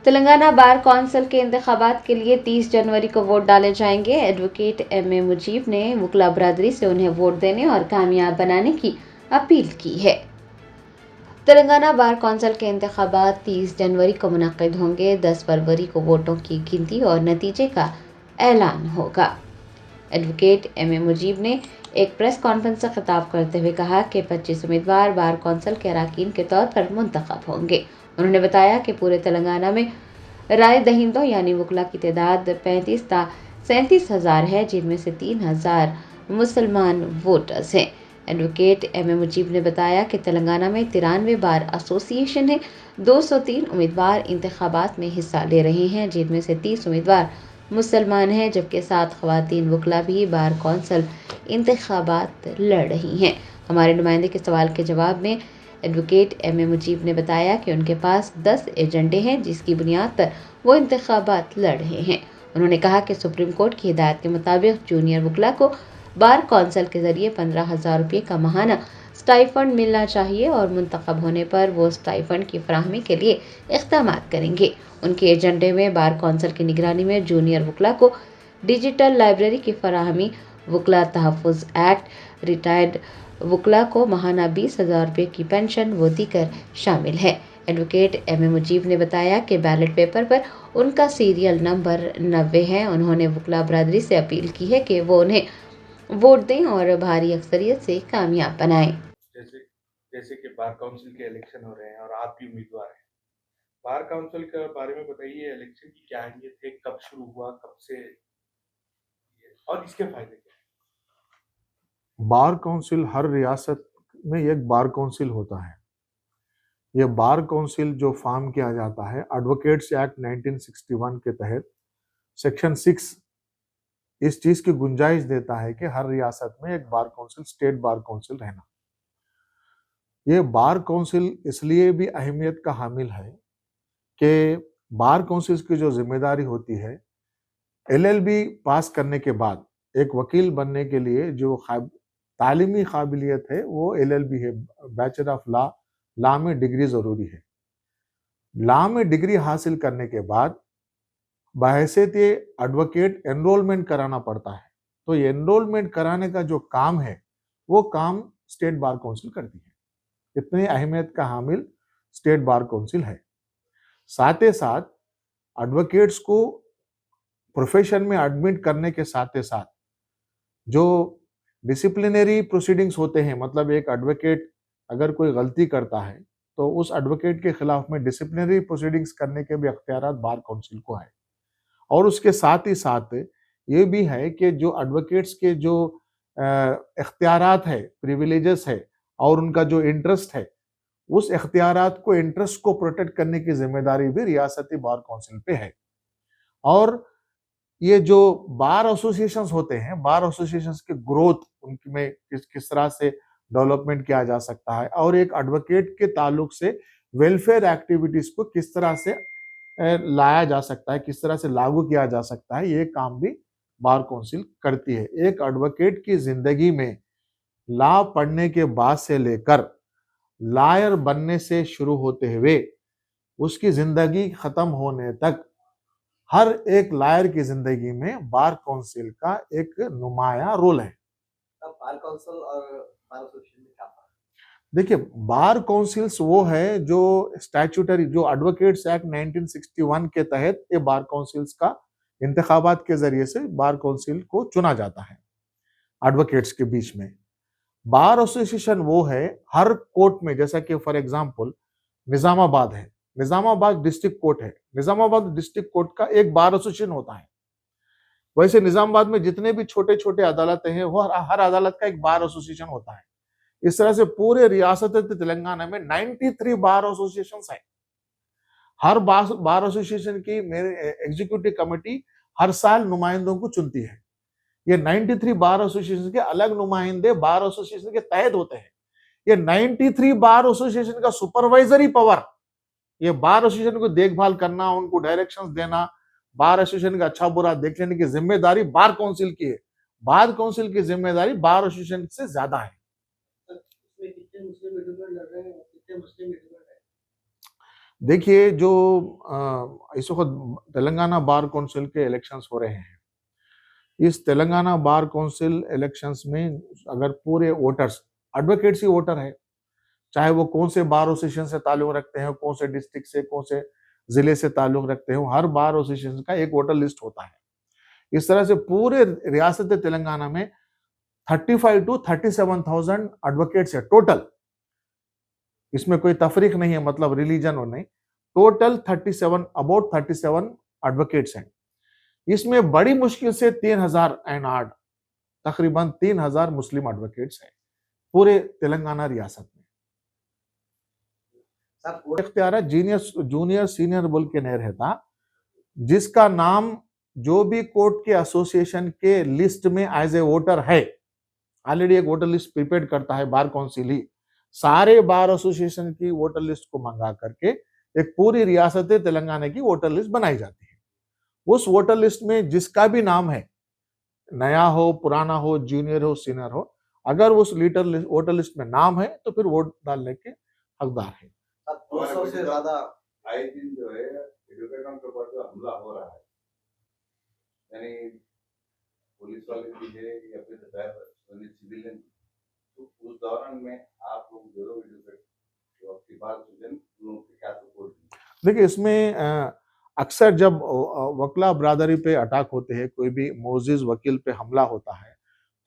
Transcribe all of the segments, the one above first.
Telangana bar council के इंतखाबात के लिए 30 जनवरी को वोट डाले जाएंगे। Advocate MA. मुजीब ने वकला बरादरी से उन्हें वोट देने और कामयाब बनाने की अपील की है। तेलंगाना बार कौंसिल के इंतखाबात 30 जनवरी को मुनक्किद होंगे। 10 फरवरी को वोटों की गिनती और नतीजे का ऐलान होगा। Advocate MA. मुजीब ने एक प्रेस कॉन्फ्रेंस से खिताब करते हुए कहा कि 25 उम्मीदवार बार कौंसिल के अरकान के तौर पर मुंतखब होंगे। उन्होंने बताया कि पूरे तेलंगाना में राय दहिंदों यानी वकला की तादाद 35 ता 37,000 है, जिनमें से 3,000 मुसलमान वोटर्स हैं। Advocate MA. मुजीब ने बताया कि तेलंगाना में 93 बार एसोसिएशन है। 203 उम्मीदवार इंतखाबात में हिस्सा ले रहे हैं, जिनमें से 30 उम्मीदवार मुसलमान हैं, जबकि 7 ख़वातीन वकला भी बार कौंसिल इंतखाबात लड़ रही हैं। हमारे नुमाइंदे के सवाल के जवाब में एडवोकेट एम.ए. मुजीब ने बताया कि उनके पास 10 एजेंडे हैं, जिसकी बुनियाद पर वो इंतखाबात लड़ रहे हैं। उन्होंने कहा कि सुप्रीम कोर्ट की हिदायत के मुताबिक जूनियर वकला को बार कौंसिल के जरिए 15,000 रुपये का माहाना स्टाइफंड मिलना चाहिए और मुंतखब होने पर वो स्टाइफंड की फराहमी के लिए इक़दाम करेंगे। उनके एजेंडे में बार कौंसिल की निगरानी में जूनियर वकला को डिजिटल लाइब्रेरी की फराहमी, वकला तहफ़्फ़ुज़ एक्ट, रिटायर्ड वकला को माहाना 20,000 रुपये की पेंशन वो दीगर शामिल है। Advocate MA. मुजीब ने बताया कि बैलेट पेपर पर उनका सीरियल नंबर 90 है। उन्होंने वकला बरादरी से अपील की है कि वो उन्हें वोट दें और भारी अक्सरियत से कामयाब बनाएं। जैसे जैसे कि बार काउंसिल के इलेक्शन हो रहे हैं और आप भी उम्मीदवार हैं, बार काउंसिल के बारे में बताइए। इलेक्शन की क्या अहमियत है, कब शुरू हुआ, कब से और इसके फायदे क्या हैं? बार काउंसिल हर रियासत में एक बार काउंसिल होता है। ये बार काउंसिल जो फॉर्म किया जाता है एडवोकेट्स एक्ट 1961 के तहत सेक्शन 6 इस चीज की गुंजाइश देता है कि हर रियासत में एक bar council, state bar council रहना। ये बार काउंसिल इसलिए भी अहमियत का हामिल है कि बार काउंसिल की जो जिम्मेदारी होती है, एलएलबी पास करने के बाद एक वकील बनने के लिए जो तालीमी काबिलियत है वो एलएलबी है, बैचलर ऑफ लॉ में डिग्री जरूरी है। लॉ में डिग्री हासिल करने के बाद बहैसियत एडवोकेट एनरोलमेंट कराना पड़ता है। तो ये एनरोलमेंट कराने का जो काम है वो काम स्टेट बार काउंसिल करती है। इतनी अहमियत का हामिल स्टेट बार काउंसिल है। साथ ही साथ एडवोकेट्स को प्रोफेशन में एडमिट करने के साथ ही साथ जो डिसिप्लिनरी प्रोसीडिंग्स होते हैं, मतलब एक एडवोकेट अगर कोई गलती करता है तो उस एडवोकेट के खिलाफ में डिसिप्लिनरी प्रोसीडिंग्स करने के भी अख्तियार बार काउंसिल को है। और उसके साथ ही साथ ये भी है कि जो एडवोकेट्स के जो इख्तियारात है, प्रिविलेजेस है और उनका जो इंटरेस्ट है, उस इख्तियारात को, इंटरेस्ट को प्रोटेक्ट करने की जिम्मेदारी भी रियासती बार काउंसिल पे है। और ये जो बार एसोसिएशंस होते हैं, बार एसोसिएशंस के ग्रोथ उनमें किस तरह से डेवलपमेंट किया जा सकता है और एक एडवोकेट के ताल्लुक से वेलफेयर एक्टिविटीज को किस तरह से लाया जा सकता है, किस तरह से लागू किया जा सकता है, ये काम भी बार काउंसिल करती है। एक एडवोकेट की जिंदगी में लॉ पढ़ने के बाद से लेकर लॉयर बनने से शुरू होते हुए उसकी जिंदगी खत्म होने तक हर एक लॉयर की जिंदगी में बार काउंसिल का एक नुमाया रोल है। बार काउंसिल और बार एसोसिएशन में क्या फर्क? देखिए, बार काउंसिल्स वो है जो स्टैट्यूटरी, जो एडवोकेट्स एक्ट 1961 के तहत ये बार काउंसिल्स का इंतखाबात के जरिए से बार काउंसिल को चुना जाता है एडवोकेट्स के बीच में। बार एसोसिएशन वो है हर कोर्ट में, जैसा कि फॉर एग्जांपल निजामाबाद है, निजामाबाद डिस्ट्रिक्ट कोर्ट है, निजामाबाद डिस्ट्रिक्ट कोर्ट का एक बार एसोसिएशन होता है। वैसे निजामाबाद में जितने भी छोटे छोटे अदालतें हैं वो हर अदालत का एक बार एसोसिएशन होता है। इस तरह से पूरे रियासत तेलंगाना में 93 बार एसोसिएशन है। हर बार एसोसिएशन की मेरे एग्जीक्यूटिव कमेटी हर साल नुमाइंदों को चुनती है। ये 93 बार एसोसिएशन के अलग नुमाइंदे बार एसोसिएशन के तहत होते हैं। ये 93 बार एसोसिएशन का सुपरवाइजरी पावर, ये बार एसोसिएशन को देखभाल करना, उनको डायरेक्शंस देना, बार एसोसिएशन का अच्छा बुरा देख लेने की जिम्मेदारी बार काउंसिल की है। बार काउंसिल की जिम्मेदारी बार एसोसिएशन से ज्यादा है। कितने मुस्लिम मिडलमैन लड़ रहे हैं, कितने मुस्लिम मिडलमैन है? देखिए जो इस वक्त तेलंगाना बार काउंसिल के इलेक्शंस हो रहे हैं, इस तेलंगाना बार काउंसिल इलेक्शंस में अगर पूरे वोटर्स एडवोकेट्स ही वोटर है, चाहे वो कौन से बार एसोसिएशन से ताल्लुक रखते हैं, कौन से डिस्ट्रिक्ट से, कौन से जिले से ताल्लुक रखते हो, हर बार एसोसिएशन का एक वोटर लिस्ट होता है। इस तरह से पूरे रियासत तेलंगाना में 35 to 37,000 एडवोकेट्स है टोटल। इसमें कोई तफरीक नहीं है, मतलब रिलीजन और नहीं, टोटल 37 अबाउट 37 एडवोकेट्स हैं। इसमें बड़ी मुश्किल से 3,008 तकरीबन 3,000 मुस्लिम एडवोकेट्स हैं पूरे तेलंगाना रियासत में। सर इख्तियार जूनियर सीनियर बोल के नहीं रहता, जिसका नाम जो भी कोर्ट के एसोसिएशन के लिस्ट में एज ए वोटर है, ऑलरेडी एक वोटर लिस्ट प्रिपेयर करता है बार काउंसिल ही, सारे बार एसोसिएशन की वोटर लिस्ट को मंगा करके एक पूरी रियासत तेलंगाना की वोटर लिस्ट बनाई जाती है। उस वोटर लिस्ट में जिसका भी नाम है, नया हो, पुराना हो, जूनियर हो, सीनियर हो, अगर उस वोटर लिस्ट में नाम है तो फिर वोट डालने के हकदार है। अब 200 से ज्यादा आए दिन जो है एडवोकेटों के ऊपर जो हमला हो रहा है, यानी पुलिस वाले भी है या फिर सिविलियन, तो उस दौरान में आप लोग जो एडवोकेट जो आपकी बात सुन उन लोगों की क्या सपोर्ट दी? देखिए इसमें अक्सर जब वकला बरादरी पे अटैक होते हैं, कोई भी मोअज़्ज़िज़ वकील पे हमला होता है,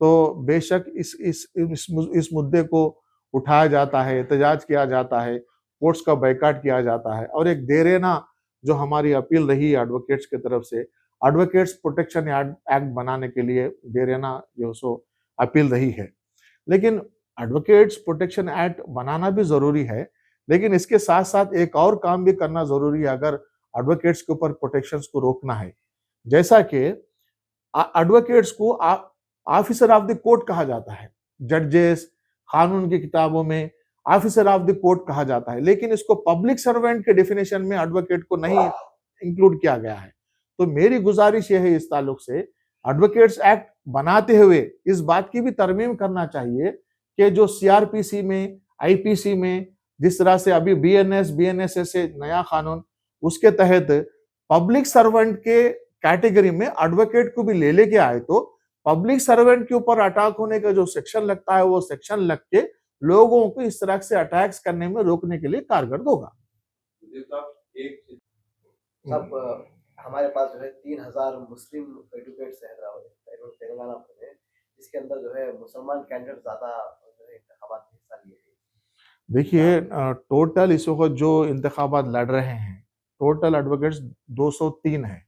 तो बेशक इस मुद्दे को उठाया जाता है, एहतजाज किया जाता है, कोर्ट्स का बायकॉट किया जाता है, और एक देरेना जो हमारी अपील रही है एडवोकेट्स की तरफ से, एडवोकेट्स प्रोटेक्शन एक्ट बनाने के लिए देरेना जो सो अपील रही है। लेकिन एडवोकेट्स प्रोटेक्शन एक्ट बनाना भी जरूरी है, लेकिन इसके साथ साथ एक और काम भी करना जरूरी है अगर एडवोकेट्स के ऊपर प्रोटेक्शंस को रोकना है। जैसा कि एडवोकेट्स को ऑफिसर ऑफ द कोर्ट कहा जाता है, जजेस कानून की किताबों में ऑफिसर ऑफ द कोर्ट कहा जाता है, लेकिन इसको पब्लिक सर्वेंट के डेफिनेशन में एडवोकेट को नहीं इंक्लूड किया गया है। तो मेरी गुजारिश यह है इस ताल्लुक से, एडवोकेट्स एक्ट बनाते हुए इस बात की भी तरमीम करना चाहिए कि जो सीआरपीसी में, आईपीसी में जिस तरह से अभी बीएनएस से नया कानून, उसके तहत पब्लिक सर्वेंट के कैटेगरी में एडवोकेट को भी लेके आए तो पब्लिक सर्वेंट के ऊपर अटैक होने का जो सेक्शन लगता है, वो सेक्शन लग के लोगों को इस तरह से अटैक्स करने में रोकने के लिए कारगर होगा। सब हमारे पास जो है 3,000 मुस्लिम एडवोकेट्स है हैदराबाद तेलंगाना में, इसके अंदर जो है मुसलमान कैंडिडेट ज्यादा जो है इंतखाबात में हिस्सा लिए हैं। देखिए टोटल इस वक्त जो इंतखाबात लड़ रहे हैं, टोटल एडवोकेट्स 203 है,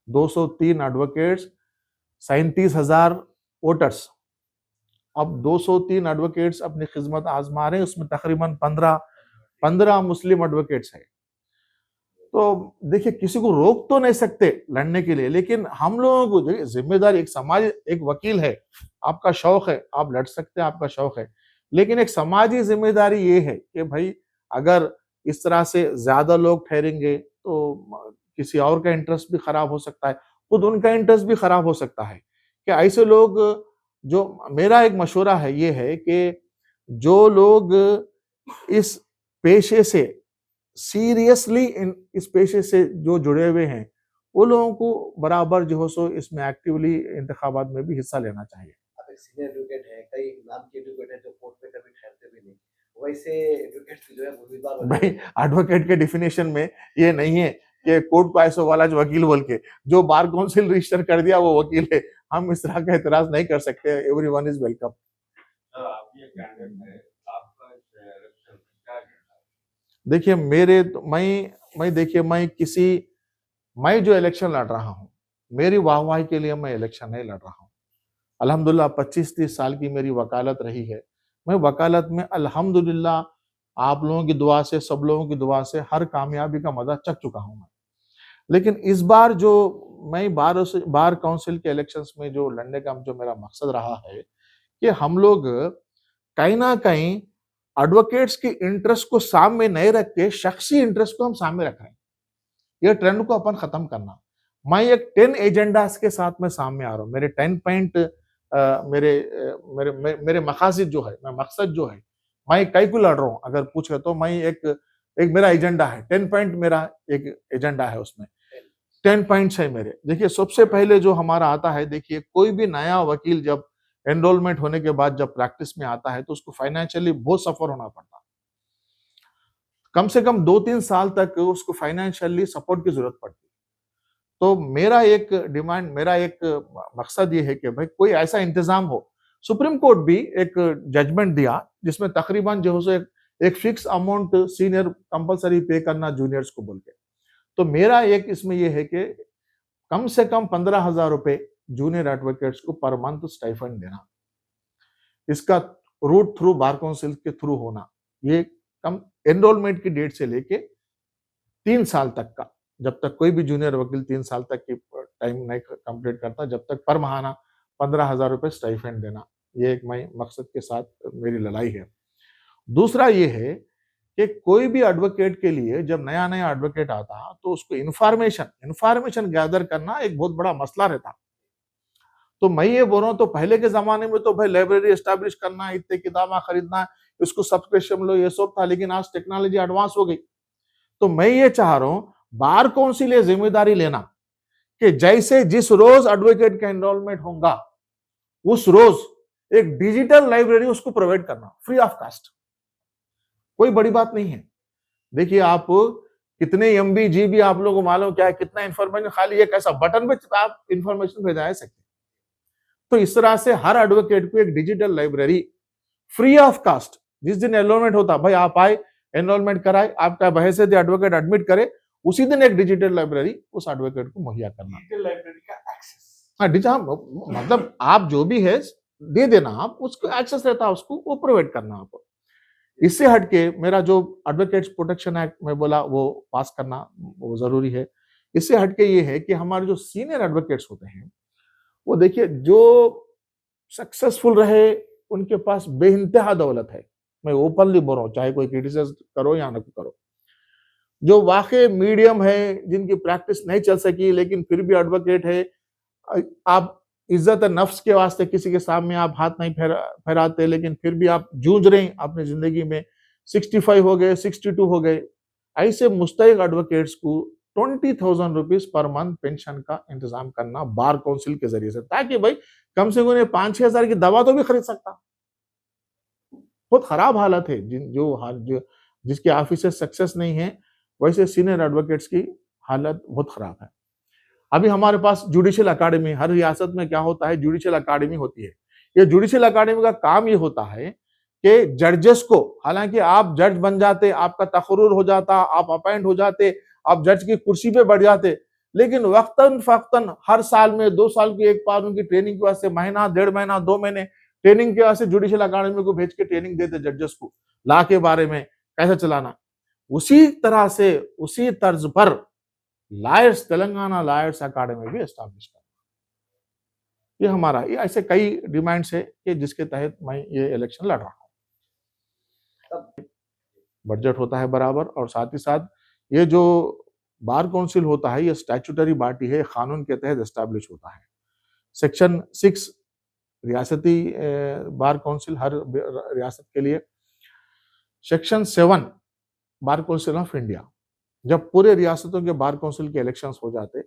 203 एडवोकेट्स, 37,000 वोटर्स। अब 203 एडवोकेट्स अपनी खिदमत आजमा रहे हैं, उसमें तकरीबन 15 मुस्लिम एडवोकेट्स है। तो देखिए किसी को रोक तो नहीं सकते लड़ने के लिए, लेकिन हम लोगों को जिम्मेदारी, एक समाज, एक वकील है, आपका शौक है, आप लड़ सकते हैं, आपका शौक है, लेकिन एक समाजी जिम्मेदारी ये है कि भाई अगर इस तरह से ज्यादा लोग ठहरेंगे तो किसी और का इंटरेस्ट भी खराब हो सकता है, खुद उनका इंटरेस्ट भी खराब हो सकता है। कि ऐसे लोग, जो मेरा एक मशवरा है ये है कि जो लोग इस पेशे से सीरियसली इस पेशे से जो जुड़े हुए हैं, वो लोगों को बराबर जो हो सो इसमें एक्टिवली इंतखाबात में भी हिस्सा लेना चाहिए। आप एक सीनियर एडवोकेट है, कई नाम के एडवोकेट है जो कोर्ट में कभी ठहरते भी नहीं, वैसे एडवोकेट जो है उम्मीदवार भाई एडवोकेट के डिफिनेशन में ये नहीं है कि कोर्ट पैसों वाला जो वकील बोल के, जो बार काउंसिल रजिस्टर कर दिया वो वकील है, हम इस तरह का एतराज नहीं कर सकते। Everyone is welcome. आप ये कैंडिडेट है, आपका इलेक्शन क्या कहना है? देखिए मैं जो इलेक्शन लड़ रहा हूँ, मेरी वाहवाही के लिए मैं इलेक्शन नहीं लड़ रहा हूँ। अल्हम्दुलिल्लाह 25-30 साल की मेरी वकालत रही है। मैं वकालत में अल्हम्दुलिल्लाह आप लोगों की दुआ से, सब लोगों की दुआ से हर कामयाबी का मजा चख चुका हूँ मैं। लेकिन इस बार जो मैं बार काउंसिल के इलेक्शंस में जो लड़ने का जो मेरा मकसद रहा है कि हम लोग कहीं ना कहीं एडवोकेट्स के इंटरेस्ट को सामने नहीं रख के शख्सी इंटरेस्ट को हम सामने रख रहे हैं। ये ट्रेंड को अपन खत्म करना। मैं एक 10 एजेंडास के साथ में सामने आ रहा हूँ। मेरे 10 पॉइंट मेरे मकासद जो है, मैं मकसद जो है, मैं कई को लड़ रहा हूँ। अगर पूछे तो मैं एक एक मेरा एजेंडा है, 10 पॉइंट मेरा एक एजेंडा है, उसमें 10 पॉइंट्स है मेरे। देखिए सबसे पहले जो हमारा आता है, देखिए कोई भी नया वकील जब एनरोलमेंट होने के बाद जब प्रैक्टिस में आता है तो उसको फाइनेंशियली बहुत सफर होना पड़ता है। कम से कम 2-3 साल तक उसको फाइनेंशियली सपोर्ट की जरूरत पड़ती है। तो मेरा एक डिमांड, मेरा एक मकसद ये है कि भाई कोई ऐसा इंतजाम हो। सुप्रीम कोर्ट भी एक जजमेंट दिया जिसमें तकरीबन जो है एक फिक्स अमाउंट सीनियर कंपलसरी पे करना जूनियर्स को बोल के। तो मेरा एक इसमें ये है कि कम से कम 15,000 रुपए जूनियर एडवोकेट्स को पर मंथ स्टाइफंड देना, इसका रूट थ्रू बार काउंसिल के थ्रू होना। ये कम एनरोलमेंट की डेट से लेके 3 साल तक का, जब तक कोई भी जूनियर वकील 3 साल तक की टाइम नहीं कंप्लीट करता, जब तक पर महीना 15,000 रुपए स्टाइफंड देना, ये एक मैं मकसद के साथ मेरी लड़ाई है। दूसरा ये है कि कोई भी एडवोकेट के लिए जब नया नया एडवोकेट आता तो उसको इंफॉर्मेशन गैदर करना एक बहुत बड़ा मसला रहता। तो मैं ये बोल रहा हूँ, तो पहले के जमाने में तो भाई लाइब्रेरी एस्टैब्लिश करना, इतने किताबें खरीदना, इसको सब्सक्रिप्शन लो, ये सब था। लेकिन आज टेक्नोलॉजी एडवांस हो गई। तो मैं ये चाह रहा हूँ बार काउंसिल ये जिम्मेदारी लेना कि जैसे जिस रोज एडवोकेट का एनरोलमेंट होगा उस रोज एक डिजिटल लाइब्रेरी उसको प्रोवाइड करना फ्री ऑफ कॉस्ट। कोई बड़ी बात नहीं है। देखिए आप कितने एमबी जीबी आप लोगों को मालूम क्या है, कितना इंफॉर्मेशन, खाली एक ऐसा बटन पे आप इंफॉर्मेशन भेजा सकते। तो इस तरह से हर एडवोकेट को एक digital library free of cost, जिस दिन एनरोलमेंट होता भाई आप आए, एनरोलमेंट कराए, आपका बहैसियत एडवोकेट एडमिट करे, उसी दिन एक डिजिटल लाइब्रेरी उस एडवोकेट को मुहैया करना। डिजिटल लाइब्रेरी का एक्सेस, हाँ मतलब आप जो भी है दे देना, आप उसको एक्सेस रहता है, उसको वो प्रोवाइड करना आपको। इससे हटके मेरा जो एडवोकेट्स प्रोटेक्शन एक्ट में बोला वो पास करना वो जरूरी है। इससे हटके ये है कि हमारे जो सीनियर एडवोकेट्स होते हैं वो देखिए जो सक्सेसफुल रहे उनके पास बेइंतहा दौलत है। मैं ओपनली बोल रहा हूँ, चाहे कोई क्रिटिसाइज करो या ना करो। जो वाकई मीडियम है, जिनकी प्रैक्टिस नहीं चल सकी लेकिन फिर भी एडवोकेट है, आप इज्जत नफ्स के वास्ते किसी के सामने आप हाथ नहीं फहराते, लेकिन फिर भी आप जूझ रहे हैं अपनी जिंदगी में, 65 हो गए, 62 हो गए, ऐसे मुस्तैक एडवोकेट्स को 20,000 रुपीज पर मंथ पेंशन का इंतजाम करना बार काउंसिल के जरिए से, ताकि भाई कम से कम 5-6 हजार की दवा तो भी खरीद सकता। बहुत खराब हालत है, जो जिसके ऑफिस से सक्सेस नहीं है, वैसे सीनियर एडवोकेट्स की हालत बहुत खराब है। अभी हमारे पास जुडिशियल अकादमी, हर रियासत में क्या होता है, जुडिशियल अकादमी होती है। ये जुडिशियल अकादमी का काम ये होता है कि जजेस को, हालांकि आप जज बन जाते, आपका तकर्रुर हो जाता, आप अपॉइंट हो जाते, आप जज की कुर्सी पे बैठ जाते, लेकिन वक्तन फक्तन हर साल में 2 साल की एक बार उनकी ट्रेनिंग के वास्ते महीना, 1.5 महीना, 2 महीने ट्रेनिंग के वास्ते जुडिशियल अकादमी को भेज के ट्रेनिंग देते जजेस को लॉ के बारे में कैसे चलाना। उसी तरह से उसी तर्ज पर लॉयर्स, तेलंगाना लॉयर्स अकादमी भी एस्टैब्लिश करना, ये हमारा, ये ऐसे कई डिमांड्स है कि जिसके तहत मैं ये इलेक्शन लड़ रहा हूँ। बजट होता है बराबर, और साथ ही साथ ये जो बार काउंसिल होता है ये स्टैट्यूटरी बॉडी है, कानून के तहत एस्टैब्लिश होता है। सेक्शन 6 रियासती बार काउंसिल हर रियासत के लिए, section 7 bar council of India, जब पूरे रियासतों के बार काउंसिल के इलेक्शंस हो जाते,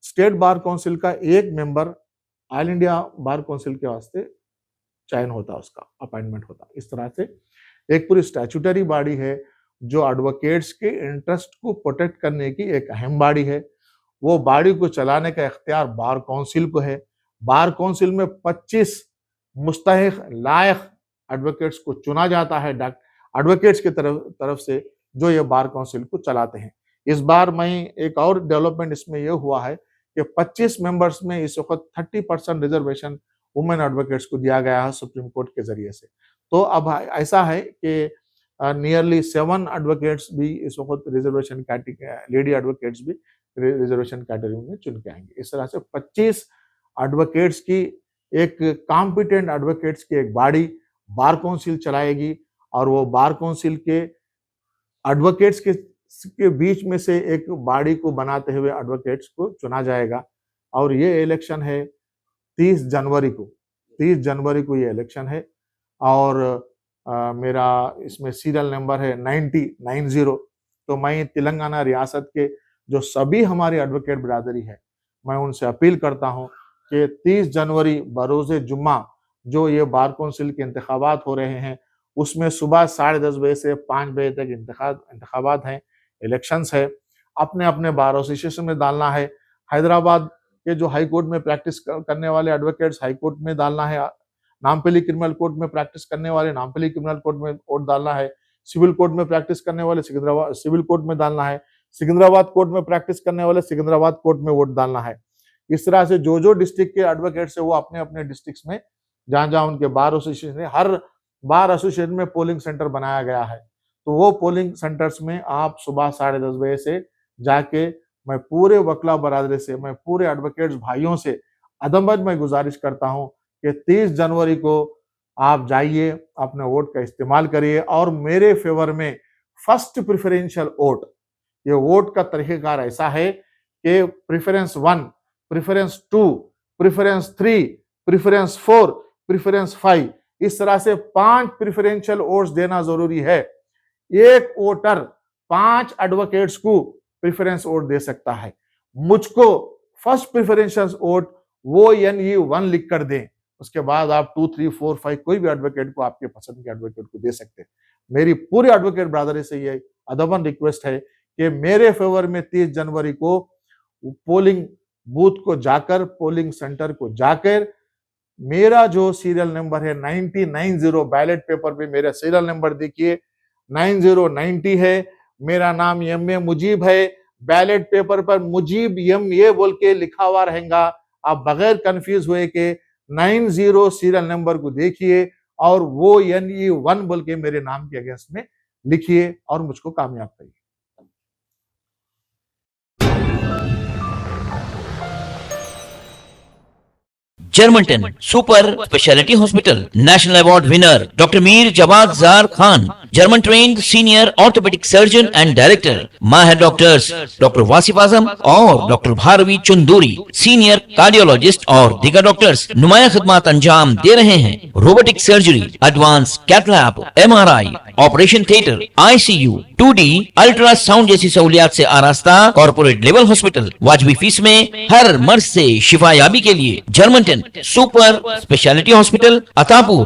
स्टेट बार काउंसिल का एक member all India bar council के वास्ते चयन होता, उसका अपॉइंटमेंट होता। इस तरह से एक पूरी स्टैट्यूटरी बॉडी है जो एडवोकेट्स के इंटरेस्ट को प्रोटेक्ट करने की एक अहम बॉडी है। वो बॉडी को चलाने का इख्तियार बार काउंसिल को है। बार काउंसिल में 25 मुस्तहिक लायक एडवोकेट्स को चुना जाता है एडवोकेट्स की तरफ से, जो ये बार काउंसिल को चलाते हैं। इस बार मैं एक और डेवलपमेंट इसमें यह हुआ है कि 25 मेंबर्स में इस वक्त 30% रिजर्वेशन वुमेन एडवोकेट्स को दिया गया है सुप्रीम कोर्ट के जरिए से। तो अब ऐसा है कि नियरली 7 एडवोकेट्स भी इस वक्त रिजर्वेशन कैटेगरी, लेडी एडवोकेट्स भी रिजर्वेशन कैटेगरी में चुन के आएंगे। इस तरह से 25 एडवोकेट्स की एक कॉम्पिटेंट एडवोकेट्स की एक बॉडी बार काउंसिल चलाएगी, और वो बार काउंसिल के एडवोकेट्स के बीच में से एक बॉडी को बनाते हुए एडवोकेट्स को चुना जाएगा। और ये इलेक्शन है 30 जनवरी को, 30 जनवरी को ये इलेक्शन है। और मेरा इसमें सीरियल नंबर है 9090। तो मैं तेलंगाना रियासत के जो सभी हमारी एडवोकेट बिरादरी है, मैं उनसे अपील करता हूं कि 30 जनवरी बरोज़ जुम्मा जो ये बार कौंसिल के इंतखाबात हो रहे हैं, उसमें सुबह 10:30 बजे से 5 बजे तक इंतखाबात हैं, इलेक्शंस है। अपने अपने बार एसोसिएशन में डालना है। हैदराबाद के जो हाई कोर्ट में प्रैक्टिस करने वाले एडवोकेट्स हाई कोर्ट में डालना है, नामपल्ली क्रिमिनल कोर्ट में प्रैक्टिस करने वाले नामपल्ली क्रिमिनल कोर्ट में वोट डालना है, सिविल कोर्ट में प्रैक्टिस करने वाले सिकंदराबाद सिविल कोर्ट में डालना है, सिकंदराबाद कोर्ट में प्रैक्टिस करने वाले सिकंदराबाद कोर्ट में वोट डालना है। इस तरह से जो डिस्ट्रिक्ट के एडवोकेट्स है वो अपने अपने डिस्ट्रिक्ट्स में जहां जहां उनके बार एसोसिएशन है, हर बार एसोसिएशन में पोलिंग सेंटर बनाया गया है। तो वो पोलिंग सेंटर्स में आप सुबह 10:30 बजे से जाके, मैं पूरे वकला बरादरी से, मैं पूरे एडवोकेट्स भाइयों से अदम्बद में गुजारिश करता हूं कि 30 जनवरी को आप जाइए, अपने वोट का इस्तेमाल करिए और मेरे फेवर में फर्स्ट प्रेफरेंशियल वोट, ये वोट का तरीकेकार ऐसा है कि preference 1, preference 2, preference 3, preference 4, preference 5, इस तरह से 5 प्रेफरेंशियल वोट्स देना जरूरी है। एक वोटर 5 एडवोकेट्स को प्रेफरेंस वोट दे सकता है। मुझको फर्स्ट प्रेफरेंशियल वोट वो NE1 लिख कर दें, उसके बाद आप 2, 3, 4, 5 कोई भी एडवोकेट को, आपके पसंद के एडवोकेट को दे सकते हैं। मेरी पूरी एडवोकेट ब्रदरी से ये अदबन रिक्वेस्ट है कि मेरे फेवर में 30 जनवरी को पोलिंग बूथ को जाकर, पोलिंग सेंटर को जाकर, मेरा जो सीरियल नंबर है 9090, बैलेट पेपर पे मेरा सीरियल नंबर देखिए 9090 है, मेरा नाम MA मुजीब है, बैलेट पेपर पर मुजीब MA बोल के लिखा हुआ रहेगा। आप बगैर कंफ्यूज हुए के 90 सीरियल नंबर को देखिए और वो NE1 बोल के मेरे नाम के अगेंस्ट में लिखिए और मुझको कामयाब करिए। Germanton super speciality hospital, national award winner doctor Mir Jawad Zar Khan, German trained senior orthopaedic surgeon and director, माहिर डॉक्टर्स डॉक्टर वासिफ आजम और doctor Bharvi Chanduri, senior cardiologist और दीगर डॉक्टर्स नुमाया खिदमत अंजाम दे रहे हैं। Robotic surgery, advance cath lab, MRI, operation theatre, ICU, 2D ultrasound जैसी सहूलियात से आरास्ता कॉर्पोरेट लेवल हॉस्पिटल, वाजबी फीस में हर मर्ज से शिफायाबी के लिए Germanton super speciality hospital, Attapur.